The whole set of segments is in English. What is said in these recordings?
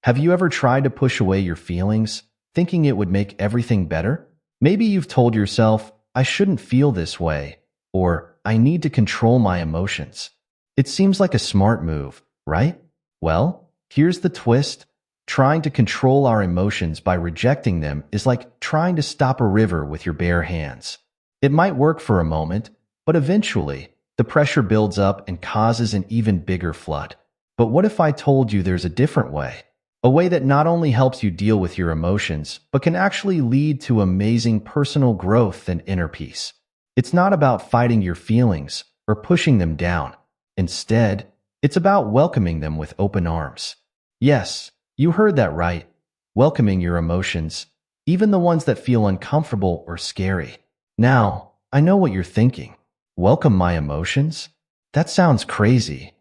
Have you ever tried to push away your feelings, thinking it would make everything better? Maybe you've told yourself, I shouldn't feel this way, or I need to control my emotions. It seems like a smart move, right? Well, here's the twist. Trying to control our emotions by rejecting them is like trying to stop a river with your bare hands. It might work for a moment, but eventually, the pressure builds up and causes an even bigger flood. But what if I told you there's a different way? A way that not only helps you deal with your emotions, but can actually lead to amazing personal growth and inner peace. It's not about fighting your feelings or pushing them down. Instead, it's about welcoming them with open arms. Yes, you heard that right. Welcoming your emotions, even the ones that feel uncomfortable or scary. Now, I know what you're thinking. Welcome my emotions? That sounds crazy.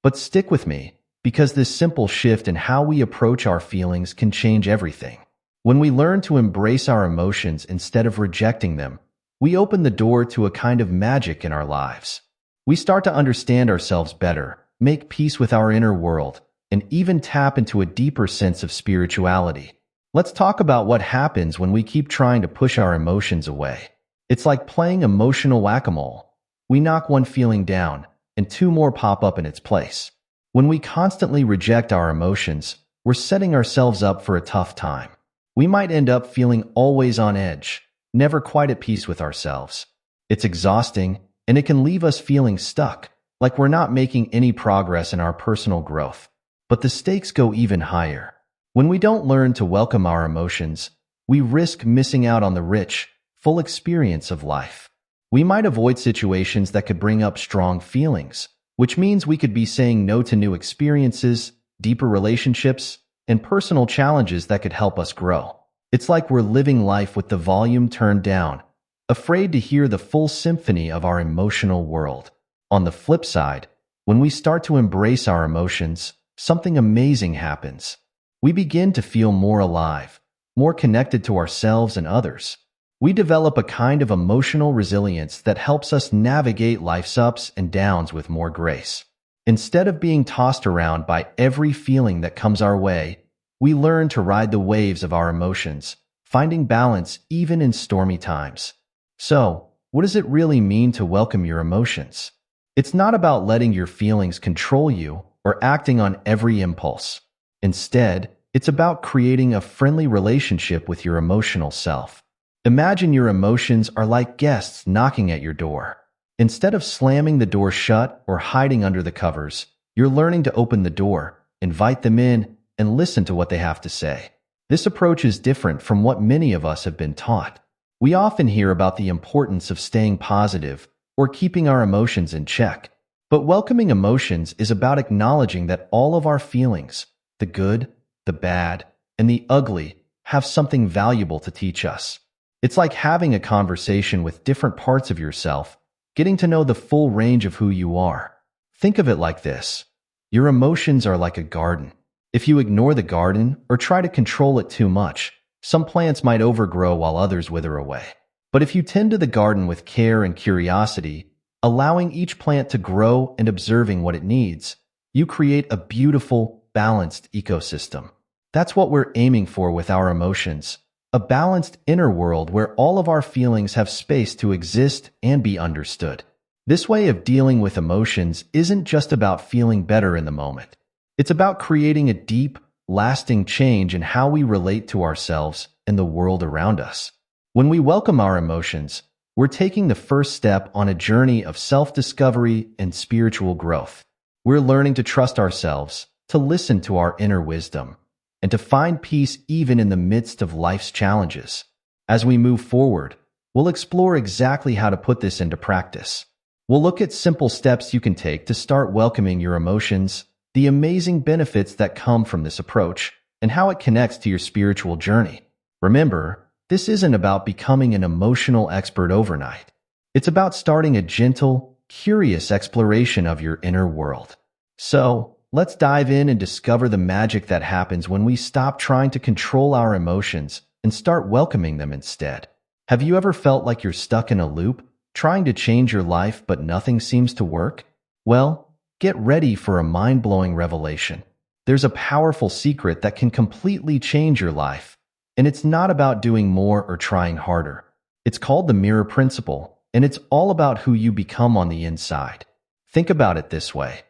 But stick with me, because this simple shift in how we approach our feelings can change everything. When we learn to embrace our emotions instead of rejecting them, we open the door to a kind of magic in our lives. We start to understand ourselves better, make peace with our inner world, and even tap into a deeper sense of spirituality. Let's talk about what happens when we keep trying to push our emotions away. It's like playing emotional whack-a-mole. We knock one feeling down, and two more pop up in its place. When we constantly reject our emotions, we're setting ourselves up for a tough time. We might end up feeling always on edge, never quite at peace with ourselves. It's exhausting, and it can leave us feeling stuck, like we're not making any progress in our personal growth. But the stakes go even higher. When we don't learn to welcome our emotions, we risk missing out on the rich, full experience of life. We might avoid situations that could bring up strong feelings, which means we could be saying no to new experiences, deeper relationships, and personal challenges that could help us grow. It's like we're living life with the volume turned down, afraid to hear the full symphony of our emotional world. On the flip side, when we start to embrace our emotions, something amazing happens. We begin to feel more alive, more connected to ourselves and others. We develop a kind of emotional resilience that helps us navigate life's ups and downs with more grace. Instead of being tossed around by every feeling that comes our way, we learn to ride the waves of our emotions, finding balance even in stormy times. So, what does it really mean to welcome your emotions? It's not about letting your feelings control you or acting on every impulse. Instead, it's about creating a friendly relationship with your emotional self. Imagine your emotions are like guests knocking at your door. Instead of slamming the door shut or hiding under the covers, you're learning to open the door, invite them in, and listen to what they have to say. This approach is different from what many of us have been taught. We often hear about the importance of staying positive or keeping our emotions in check. But welcoming emotions is about acknowledging that all of our feelings, the good, the bad, and the ugly, have something valuable to teach us. It's like having a conversation with different parts of yourself, getting to know the full range of who you are. Think of it like this. Your emotions are like a garden. If you ignore the garden or try to control it too much, some plants might overgrow while others wither away. But if you tend to the garden with care and curiosity, allowing each plant to grow and observing what it needs, you create a beautiful, balanced ecosystem. That's what we're aiming for with our emotions. A balanced inner world where all of our feelings have space to exist and be understood. This way of dealing with emotions isn't just about feeling better in the moment. It's about creating a deep, lasting change in how we relate to ourselves and the world around us. When we welcome our emotions, we're taking the first step on a journey of self-discovery and spiritual growth. We're learning to trust ourselves, to listen to our inner wisdom, and to find peace even in the midst of life's challenges. As we move forward, we'll explore exactly how to put this into practice. We'll look at simple steps you can take to start welcoming your emotions, the amazing benefits that come from this approach, and how it connects to your spiritual journey. Remember, this isn't about becoming an emotional expert overnight. It's about starting a gentle, curious exploration of your inner world. So, let's dive in and discover the magic that happens when we stop trying to control our emotions and start welcoming them instead. Have you ever felt like you're stuck in a loop, trying to change your life but nothing seems to work? Well, get ready for a mind-blowing revelation. There's a powerful secret that can completely change your life. And it's not about doing more or trying harder. It's called the mirror principle, and it's all about who you become on the inside. Think about it this way.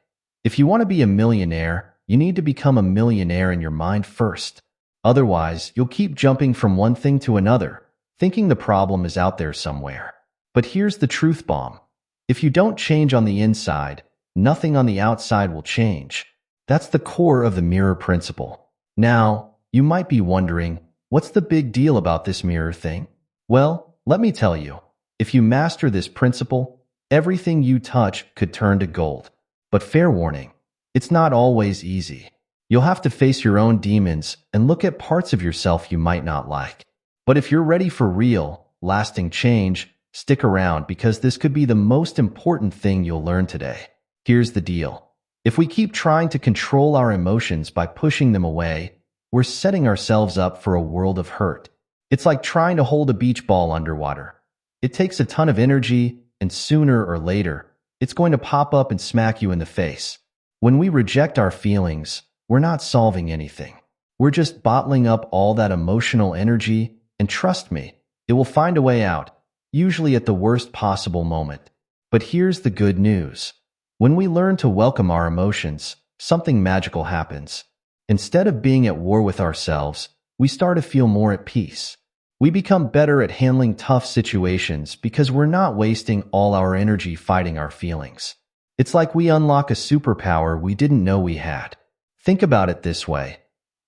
If you want to be a millionaire, you need to become a millionaire in your mind first. Otherwise, you'll keep jumping from one thing to another, thinking the problem is out there somewhere. But here's the truth bomb. If you don't change on the inside, nothing on the outside will change. That's the core of the mirror principle. Now, you might be wondering, what's the big deal about this mirror thing? Well, let me tell you. If you master this principle, everything you touch could turn to gold. But fair warning, it's not always easy. You'll have to face your own demons and look at parts of yourself you might not like. But if you're ready for real, lasting change, stick around because this could be the most important thing you'll learn today. Here's the deal. If we keep trying to control our emotions by pushing them away, we're setting ourselves up for a world of hurt. It's like trying to hold a beach ball underwater. It takes a ton of energy, and sooner or later, it's going to pop up and smack you in the face. When we reject our feelings, we're not solving anything. We're just bottling up all that emotional energy, and trust me, it will find a way out, usually at the worst possible moment. But here's the good news. When we learn to welcome our emotions, something magical happens. Instead of being at war with ourselves, we start to feel more at peace. We become better at handling tough situations because we're not wasting all our energy fighting our feelings. It's like we unlock a superpower we didn't know we had. Think about it this way.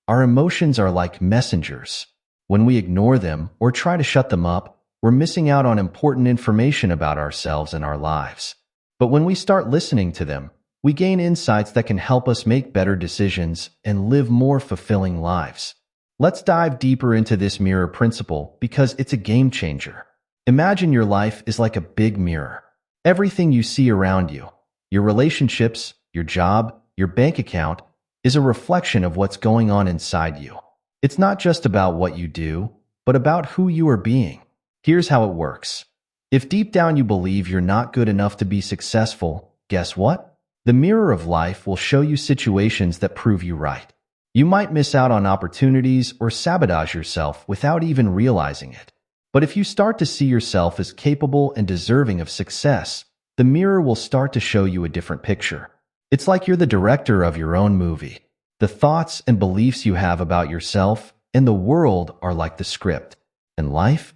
Our emotions are like messengers. When we ignore them or try to shut them up, we're missing out on important information about ourselves and our lives. But when we start listening to them, we gain insights that can help us make better decisions and live more fulfilling lives. Let's dive deeper into this mirror principle because it's a game changer. Imagine your life is like a big mirror. Everything you see around you, your relationships, your job, your bank account, is a reflection of what's going on inside you. It's not just about what you do, but about who you are being. Here's how it works. If deep down you believe you're not good enough to be successful, guess what? The mirror of life will show you situations that prove you right. You might miss out on opportunities or sabotage yourself without even realizing it. But if you start to see yourself as capable and deserving of success, the mirror will start to show you a different picture. It's like you're the director of your own movie. The thoughts and beliefs you have about yourself and the world are like the script. And life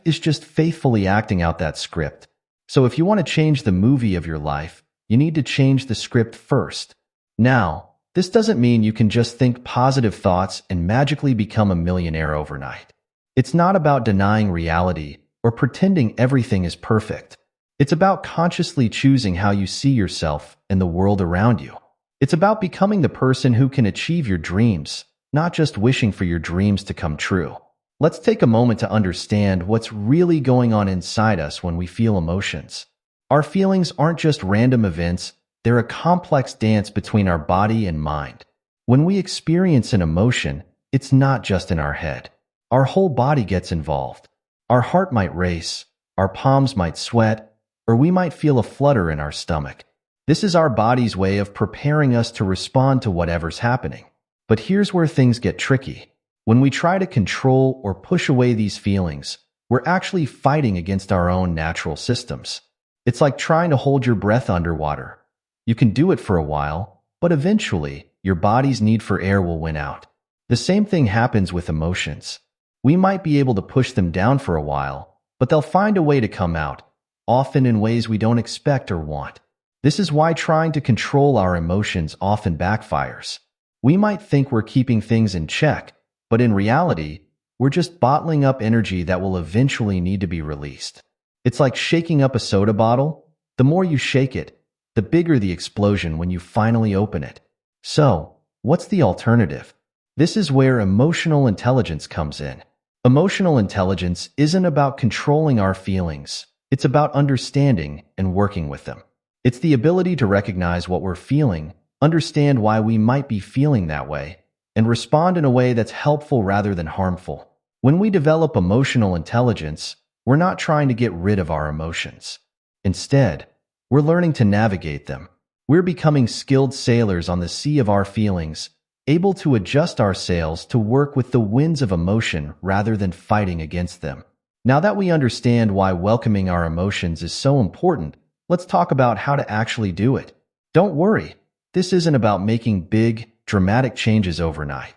is just faithfully acting out that script. So if you want to change the movie of your life, you need to change the script first. Now, this doesn't mean you can just think positive thoughts and magically become a millionaire overnight. It's not about denying reality or pretending everything is perfect. It's about consciously choosing how you see yourself and the world around you. It's about becoming the person who can achieve your dreams, not just wishing for your dreams to come true. Let's take a moment to understand what's really going on inside us when we feel emotions. Our feelings aren't just random events, they're a complex dance between our body and mind. When we experience an emotion, it's not just in our head. Our whole body gets involved. Our heart might race, our palms might sweat, or we might feel a flutter in our stomach. This is our body's way of preparing us to respond to whatever's happening. But here's where things get tricky. When we try to control or push away these feelings, we're actually fighting against our own natural systems. It's like trying to hold your breath underwater. You can do it for a while, but eventually, your body's need for air will win out. The same thing happens with emotions. We might be able to push them down for a while, but they'll find a way to come out, often in ways we don't expect or want. This is why trying to control our emotions often backfires. We might think we're keeping things in check, but in reality, we're just bottling up energy that will eventually need to be released. It's like shaking up a soda bottle. The more you shake it, the bigger the explosion when you finally open it. So, what's the alternative? This is where emotional intelligence comes in. Emotional intelligence isn't about controlling our feelings. It's about understanding and working with them. It's the ability to recognize what we're feeling, understand why we might be feeling that way, and respond in a way that's helpful rather than harmful. When we develop emotional intelligence, we're not trying to get rid of our emotions. Instead, we're learning to navigate them. We're becoming skilled sailors on the sea of our feelings, able to adjust our sails to work with the winds of emotion rather than fighting against them. Now that we understand why welcoming our emotions is so important, let's talk about how to actually do it. Don't worry, this isn't about making big, dramatic changes overnight.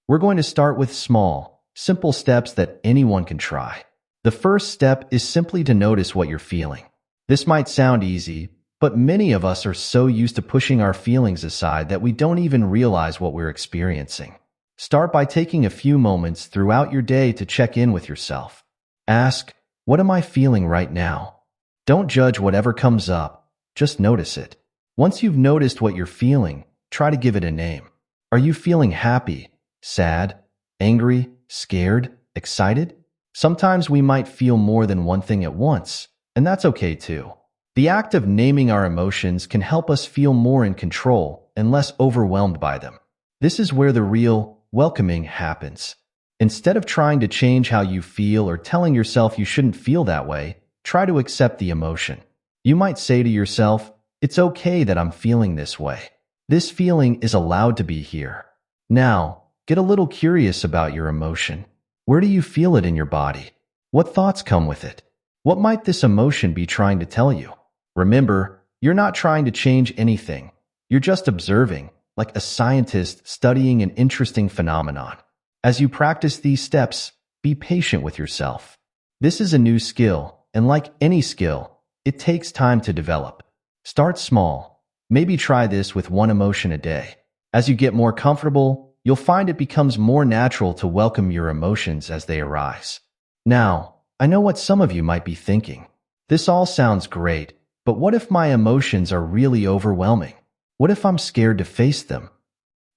We're going to start with small, simple steps that anyone can try. The first step is simply to notice what you're feeling. This might sound easy, but many of us are so used to pushing our feelings aside that we don't even realize what we're experiencing. Start by taking a few moments throughout your day to check in with yourself. Ask, what am I feeling right now? Don't judge whatever comes up, just notice it. Once you've noticed what you're feeling, try to give it a name. Are you feeling happy, sad, angry, scared, excited? Sometimes we might feel more than one thing at once, and that's okay too. The act of naming our emotions can help us feel more in control and less overwhelmed by them. This is where the real welcoming happens. Instead of trying to change how you feel or telling yourself you shouldn't feel that way, try to accept the emotion. You might say to yourself, it's okay that I'm feeling this way. This feeling is allowed to be here. Now, get a little curious about your emotion. Where do you feel it in your body? What thoughts come with it? What might this emotion be trying to tell you? Remember, you're not trying to change anything. You're just observing, like a scientist studying an interesting phenomenon. As you practice these steps, be patient with yourself. This is a new skill, and like any skill, it takes time to develop. Start small. Maybe try this with one emotion a day. As you get more comfortable, you'll find it becomes more natural to welcome your emotions as they arise. Now, I know what some of you might be thinking. This all sounds great, but what if my emotions are really overwhelming? What if I'm scared to face them?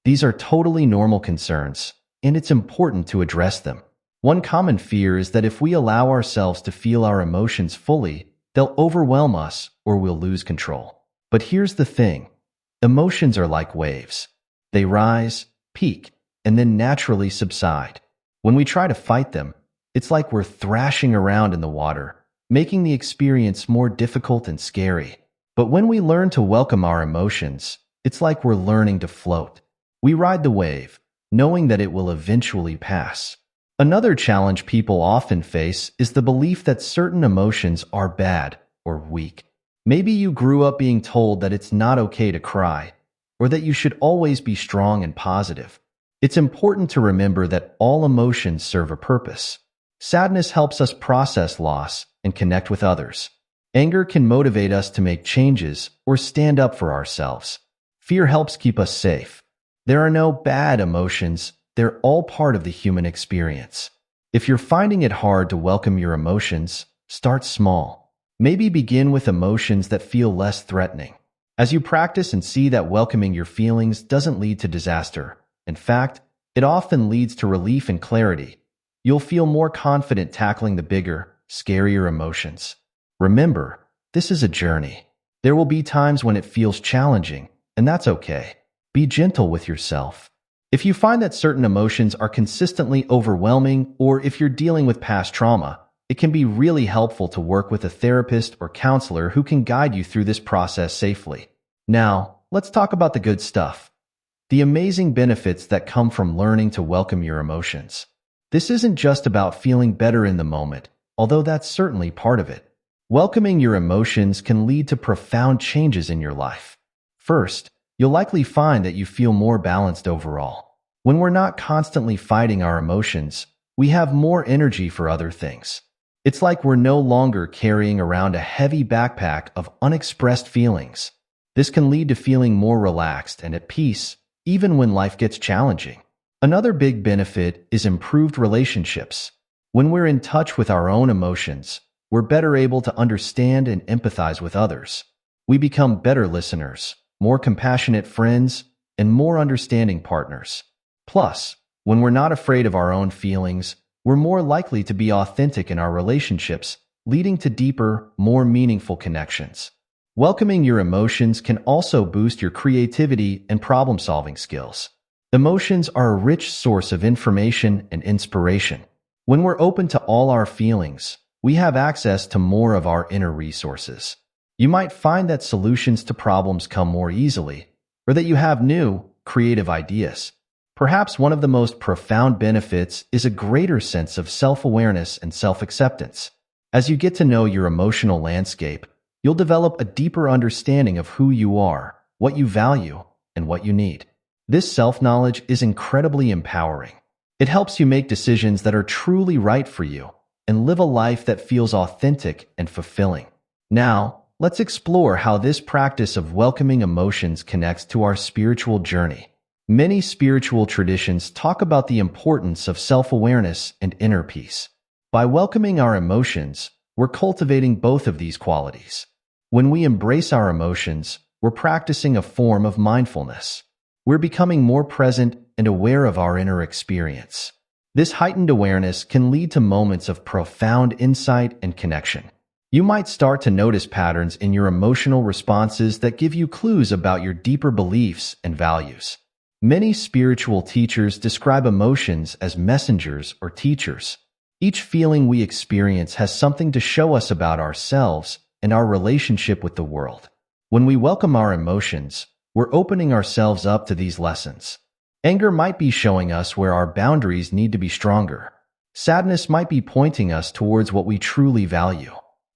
These are totally normal concerns, and it's important to address them. One common fear is that if we allow ourselves to feel our emotions fully, they'll overwhelm us or we'll lose control. But here's the thing. Emotions are like waves. They rise, peak, and then naturally subside. When we try to fight them, it's like we're thrashing around in the water, making the experience more difficult and scary. But when we learn to welcome our emotions, it's like we're learning to float. We ride the wave, knowing that it will eventually pass. Another challenge people often face is the belief that certain emotions are bad or weak. Maybe you grew up being told that it's not okay to cry, or that you should always be strong and positive. It's important to remember that all emotions serve a purpose. Sadness helps us process loss and connect with others. Anger can motivate us to make changes or stand up for ourselves. Fear helps keep us safe. There are no bad emotions, they're all part of the human experience. If you're finding it hard to welcome your emotions, start small. Maybe begin with emotions that feel less threatening. As you practice and see that welcoming your feelings doesn't lead to disaster, in fact, it often leads to relief and clarity, you'll feel more confident tackling the bigger, scarier emotions. Remember, this is a journey. There will be times when it feels challenging, and that's okay. Be gentle with yourself. If you find that certain emotions are consistently overwhelming, or if you're dealing with past trauma, it can be really helpful to work with a therapist or counselor who can guide you through this process safely. Now, let's talk about the good stuff. The amazing benefits that come from learning to welcome your emotions. This isn't just about feeling better in the moment, although that's certainly part of it. Welcoming your emotions can lead to profound changes in your life. First, you'll likely find that you feel more balanced overall. When we're not constantly fighting our emotions, we have more energy for other things. It's like we're no longer carrying around a heavy backpack of unexpressed feelings. This can lead to feeling more relaxed and at peace, even when life gets challenging. Another big benefit is improved relationships. When we're in touch with our own emotions, we're better able to understand and empathize with others. We become better listeners, more compassionate friends, and more understanding partners. Plus, when we're not afraid of our own feelings, we're more likely to be authentic in our relationships, leading to deeper, more meaningful connections. Welcoming your emotions can also boost your creativity and problem-solving skills. Emotions are a rich source of information and inspiration. When we're open to all our feelings, we have access to more of our inner resources. You might find that solutions to problems come more easily, or that you have new, creative ideas. Perhaps one of the most profound benefits is a greater sense of self-awareness and self-acceptance. As you get to know your emotional landscape, you'll develop a deeper understanding of who you are, what you value, and what you need. This self-knowledge is incredibly empowering. It helps you make decisions that are truly right for you and live a life that feels authentic and fulfilling. Now, let's explore how this practice of welcoming emotions connects to our spiritual journey. Many spiritual traditions talk about the importance of self-awareness and inner peace. By welcoming our emotions, we're cultivating both of these qualities. When we embrace our emotions, we're practicing a form of mindfulness. We're becoming more present and aware of our inner experience. This heightened awareness can lead to moments of profound insight and connection. You might start to notice patterns in your emotional responses that give you clues about your deeper beliefs and values. Many spiritual teachers describe emotions as messengers or teachers. Each feeling we experience has something to show us about ourselves and our relationship with the world. When we welcome our emotions, we're opening ourselves up to these lessons. Anger might be showing us where our boundaries need to be stronger. Sadness might be pointing us towards what we truly value.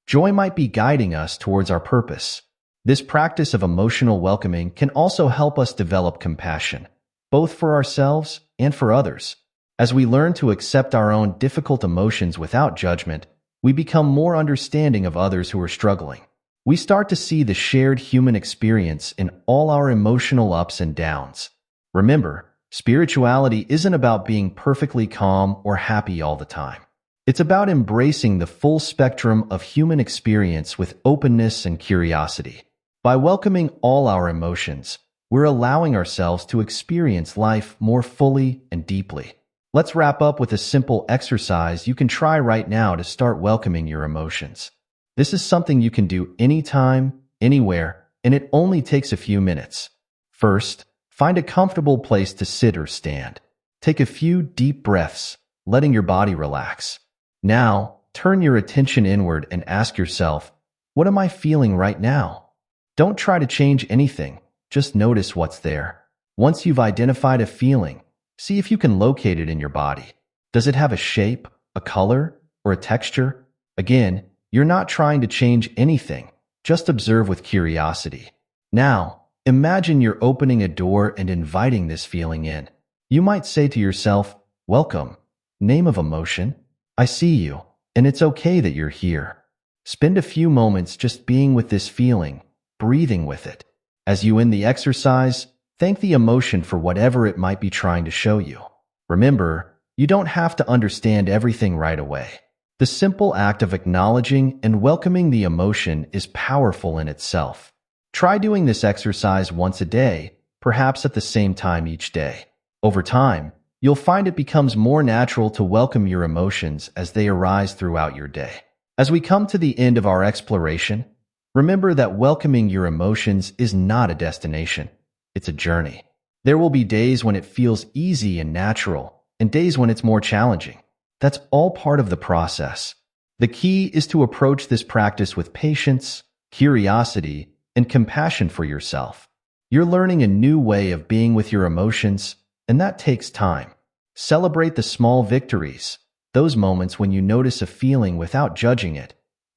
Joy might be guiding us towards our purpose. This practice of emotional welcoming can also help us develop compassion, both for ourselves and for others. As we learn to accept our own difficult emotions without judgment, we become more understanding of others who are struggling. We start to see the shared human experience in all our emotional ups and downs. Remember, spirituality isn't about being perfectly calm or happy all the time. It's about embracing the full spectrum of human experience with openness and curiosity. By welcoming all our emotions, we're allowing ourselves to experience life more fully and deeply. Let's wrap up with a simple exercise you can try right now to start welcoming your emotions. This is something you can do anytime, anywhere, and it only takes a few minutes. First, find a comfortable place to sit or stand. Take a few deep breaths, letting your body relax. Now, turn your attention inward and ask yourself, what am I feeling right now? Don't try to change anything. Just notice what's there. Once you've identified a feeling, see if you can locate it in your body. Does it have a shape, a color, or a texture? Again, you're not trying to change anything. Just observe with curiosity. Now, imagine you're opening a door and inviting this feeling in. You might say to yourself, welcome, name of emotion. I see you, and it's okay that you're here. Spend a few moments just being with this feeling, breathing with it. As you end the exercise, thank the emotion for whatever it might be trying to show you. Remember, you don't have to understand everything right away. The simple act of acknowledging and welcoming the emotion is powerful in itself. Try doing this exercise once a day, perhaps at the same time each day. Over time, you'll find it becomes more natural to welcome your emotions as they arise throughout your day. As we come to the end of our exploration, remember that welcoming your emotions is not a destination. It's a journey. There will be days when it feels easy and natural, and days when it's more challenging. That's all part of the process. The key is to approach this practice with patience, curiosity, and compassion for yourself. You're learning a new way of being with your emotions, and that takes time. Celebrate the small victories, those moments when you notice a feeling without judging it,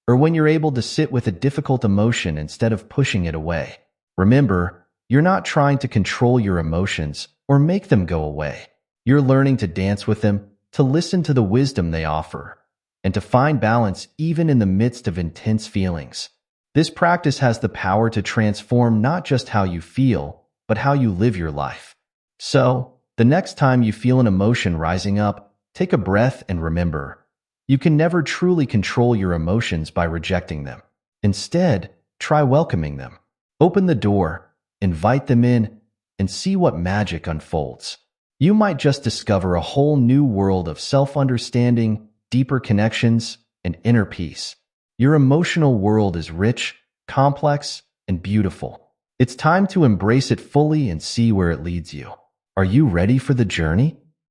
or when you're able to sit with a difficult emotion instead of pushing it away. Remember, you're not trying to control your emotions or make them go away. You're learning to dance with them, to listen to the wisdom they offer, and to find balance even in the midst of intense feelings. This practice has the power to transform not just how you feel, but how you live your life. So, the next time you feel an emotion rising up, take a breath and remember, you can never truly control your emotions by rejecting them. Instead, try welcoming them. Open the door, invite them in, and see what magic unfolds. You might just discover a whole new world of self-understanding, deeper connections, and inner peace. Your emotional world is rich, complex, and beautiful. It's time to embrace it fully and see where it leads you. Are you ready for the journey?